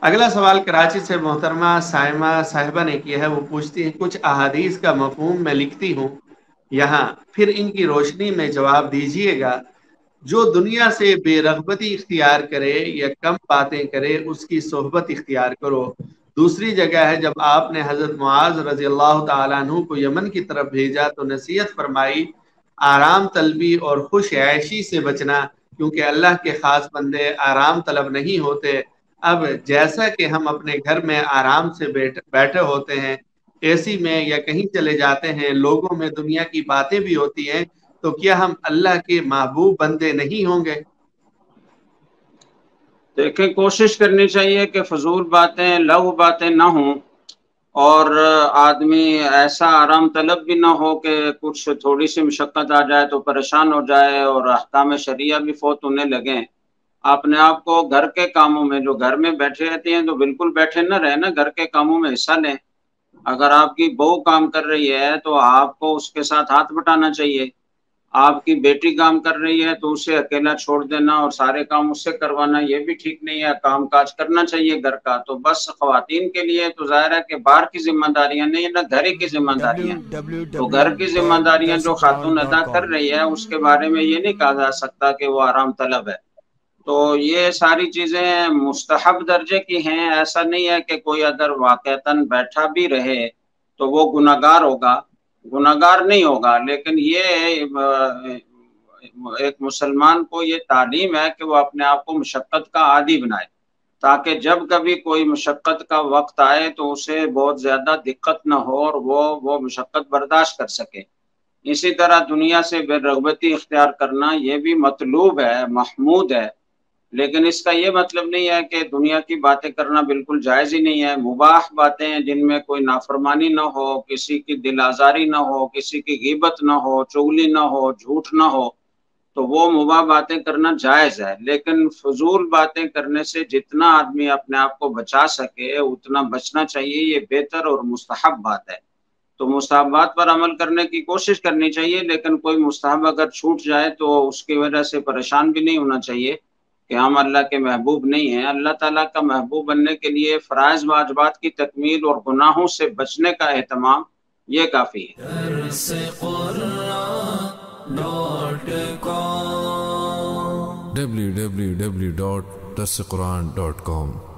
اگلا سوال کراچی سے محترمہ سائمہ صاحبہ نے کیا ہے، وہ پوچھتی ہیں کچھ احادیث کا مفہوم میں لکھتی ہوں یہاں، پھر ان کی روشنی میں جواب دیجئے گا۔ جو دنیا سے بے رغبتی اختیار کرے یا کم باتیں کرے اس کی صحبت اختیار کرو۔ دوسری جگہ ہے جب آپ نے حضرت معاذ رضی اللہ تعالیٰ عنہ کو یمن کی طرف بھیجا تو نصیحت فرمائی آرام طلبی اور خوش عیشی سے بچنا، کیونکہ اللہ کے خاص بندے آرام طلب نہیں ہوتے۔ اب جیسا کہ ہم اپنے گھر میں آرام سے بیٹھے ہوتے ہیں، اے سی میں یا کہیں چلے جاتے ہیں، لوگوں میں دنیا کی باتیں بھی ہوتی ہیں، تو کیا ہم اللہ کے محبوب بندے نہیں ہوں گے؟ دیکھیں، کوشش کرنی چاہیے کہ فضول باتیں لغو باتیں نہ ہوں، اور آدمی ایسا آرام طلب بھی نہ ہو کہ کچھ تھوڑی سی مشقت آ جائے تو پریشان ہو جائے اور احکام شریعہ بھی فوت ہونے لگیں۔ اپنے آپ کو گھر کے کاموں میں، جو گھر میں بیٹھے رہتے ہیں تو بالکل بیٹھے نہ رہے نا، گھر کے کاموں میں حصہ لیں۔ اگر آپ کی بہو کام کر رہی ہے تو آپ کو اس کے ساتھ ہاتھ بٹانا چاہیے۔ آپ کی بیٹی کام کر رہی ہے تو اسے اکیلا چھوڑ دینا اور سارے کام اس سے کروانا یہ بھی ٹھیک نہیں ہے۔ کام کاج کرنا چاہیے گھر کا۔ تو بس خواتین کے لیے تو ظاہر ہے کہ باہر کی ذمہ داریاں نہیں، نہ گھر کی ذمہ داریاں۔ تو گھر کی ذمہ داریاں جو خاتون ادا کر رہی ہے اس کے بارے میں یہ نہیں کہا جا سکتا کہ وہ آرام طلب ہے۔ تو یہ ساری چیزیں مستحب درجے کی ہیں۔ ایسا نہیں ہے کہ کوئی اگر واقعتاً بیٹھا بھی رہے تو وہ گناہگار ہوگا، گناہگار نہیں ہوگا، لیکن یہ ایک مسلمان کو یہ تعلیم ہے کہ وہ اپنے آپ کو مشقت کا عادی بنائے، تاکہ جب کبھی کوئی مشقت کا وقت آئے تو اسے بہت زیادہ دقت نہ ہو اور وہ مشقت برداشت کر سکے۔ اسی طرح دنیا سے بے رغبتی اختیار کرنا یہ بھی مطلوب ہے، محمود ہے، لیکن اس کا یہ مطلب نہیں ہے کہ دنیا کی باتیں کرنا بالکل جائز ہی نہیں ہے۔ مباح باتیں جن میں کوئی نافرمانی نہ ہو، کسی کی دل آزاری نہ ہو، کسی کی غیبت نہ ہو، چغلی نہ ہو، جھوٹ نہ ہو، تو وہ مباح باتیں کرنا جائز ہے۔ لیکن فضول باتیں کرنے سے جتنا آدمی اپنے آپ کو بچا سکے اتنا بچنا چاہیے، یہ بہتر اور مستحب بات ہے۔ تو مستحبات پر عمل کرنے کی کوشش کرنی چاہیے، لیکن کوئی مستحب اگر چھوٹ جائے تو اس کی وجہ سے پریشان بھی نہیں ہونا چاہیے کہ ہم اللہ کے محبوب نہیں ہیں۔ اللہ تعالیٰ کا محبوب بننے کے لیے فرائض واجبات کی تکمیل اور گناہوں سے بچنے کا اہتمام یہ کافی ہے۔ www.darsequran.com